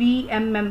VMM